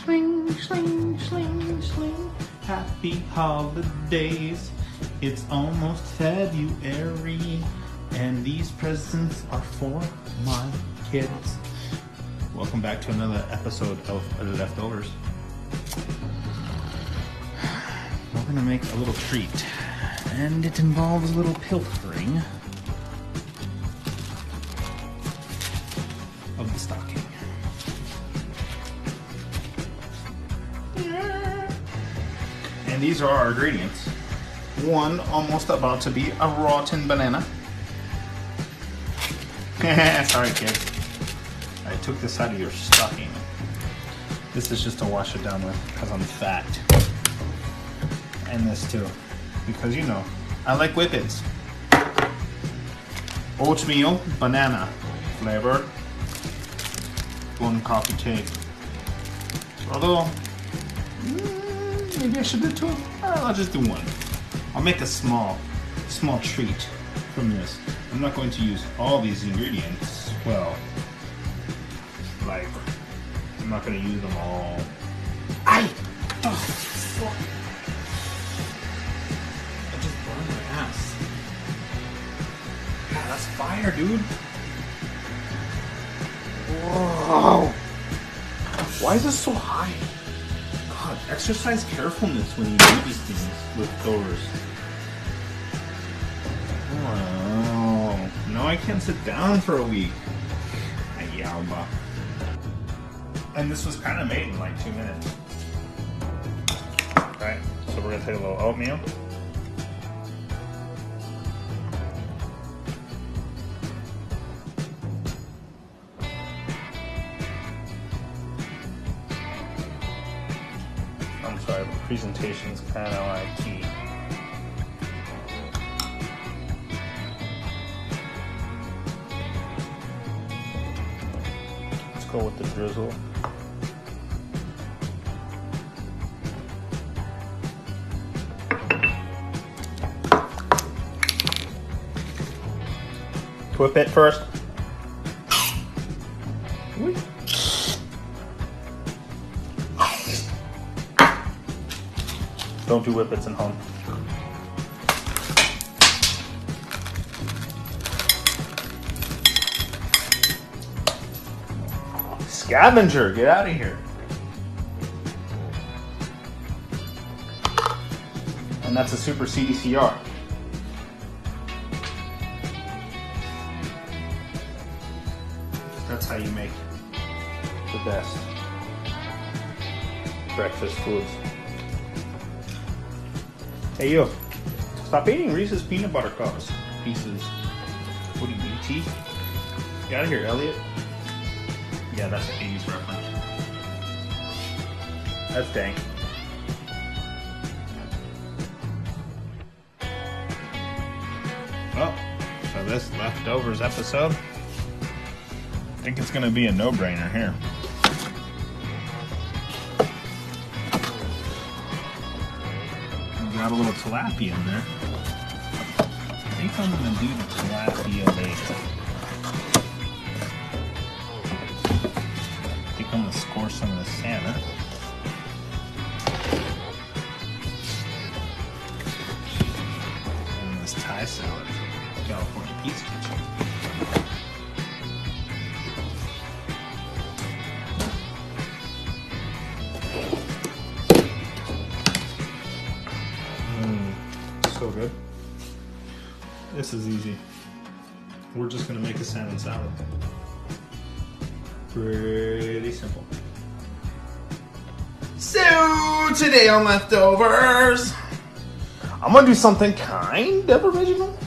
Sling, sling, sling, sling. Happy holidays. It's almost February, and these presents are for my kids. Welcome back to another episode of Leftovers. We're gonna make a little treat, and it involves a little pilfering of the stocking. And these are our ingredients. One almost about to be a rotten banana. Sorry, kids. I took this out of your stocking. This is just to wash it down with because I'm fat. And this too, because you know, I like whippets. Oatmeal, banana flavor. One coffee cake. Although, maybe I should do two. I'll just do one. I'll make a small treat from this. I'm not going to use all these ingredients. Well, like, I'm not going to use them all. I just burned my ass. God, that's fire, dude. Whoa. Why is this so high? God, exercise carefulness when you do these things with doors. Oh, no, I can't sit down for a week. Ayalba. And this was kind of made in like 2 minutes. Alright, so we're going to take a little oatmeal. I'm sorry, the presentation's kind of like key. Let's go with the drizzle. Whip it first. Don't do whippets at home. Scavenger, get out of here. And that's a super CDCR. That's how you make the best breakfast foods. Hey you, stop eating Reese's peanut butter cups. Pieces. What do you eat, teeth? Get out of here, Elliot. Yeah, that's an 80s reference. That's dank. Well, so this Leftovers episode, I think it's going to be a no-brainer here. Got a little tilapia in there. I think I'm going to do the tilapia later. I think I'm going to score some of the salmon. And this Thai salad from California Pizza Kitchen. So good. This is easy. We're just going to make a salmon salad. Pretty simple. So, today on Leftovers, I'm going to do something kind of original.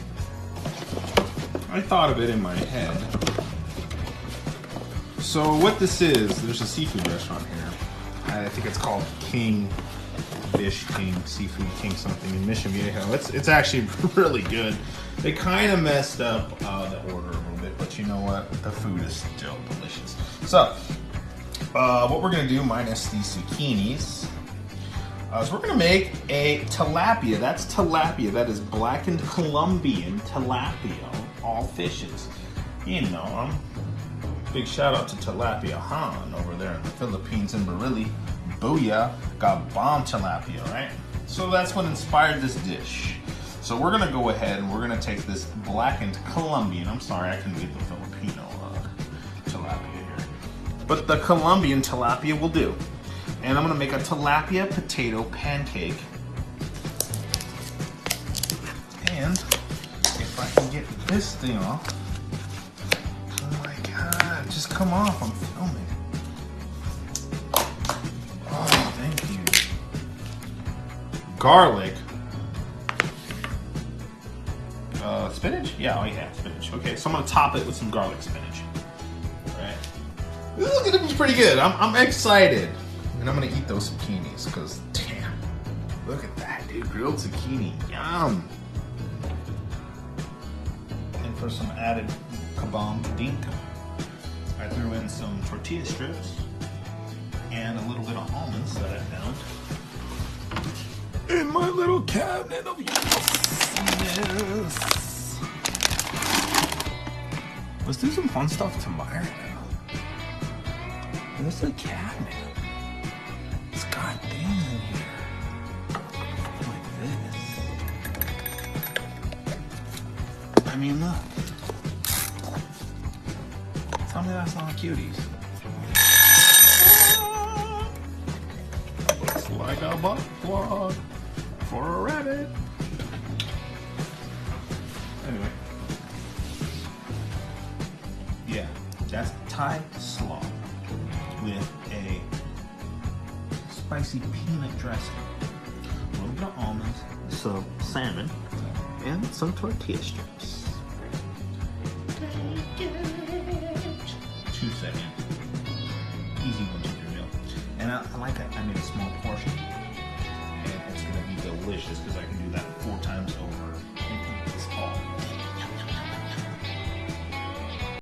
I thought of it in my head. So, what this is, there's a seafood restaurant here. I think it's called King Fish King, Seafood King something in Mission Viejo. It's actually really good. They kind of messed up the order a little bit, but you know what? The food is still delicious. So, what we're going to do, minus these zucchinis, is we're going to make a tilapia. That's tilapia. That is blackened Colombian tilapia. All fishes. You know them. Big shout out to Tilapia Han over there in the Philippines in Bareilly. Booyah, got bomb tilapia, right? So that's what inspired this dish. So we're gonna go ahead and we're gonna take this blackened Colombian. I'm sorry, I couldn't get the Filipino tilapia here, but the Colombian tilapia will do. And I'm gonna make a tilapia potato pancake. And if I can get this thing off, oh my God, just come off, I'm filming. Oh, thank you. Garlic. Spinach? Yeah, oh yeah, spinach. Okay, so I'm gonna top it with some garlic spinach. Alright. This is gonna be pretty good. I'm excited. And I'm gonna eat those zucchinis, because damn, look at that, dude. Grilled zucchini. Yum. And for some added kabam dink, I threw in some tortilla strips and a little bit of almonds that I found in my little cabinet of yes. Let's do some fun stuff tomorrow now. There's a cabinet. It's got things in here. Like this. I mean, look. Tell me that's not cuties. Looks like a butt plug for a rabbit. Anyway. Yeah, that's Thai slaw with a spicy peanut dressing, a little bit of almonds, some salmon, and some tortilla strips. 2 seconds. Easy 1, 2, 3 meal. And I like that I made a small portion. And it's gonna be delicious because I can do that 4 times over.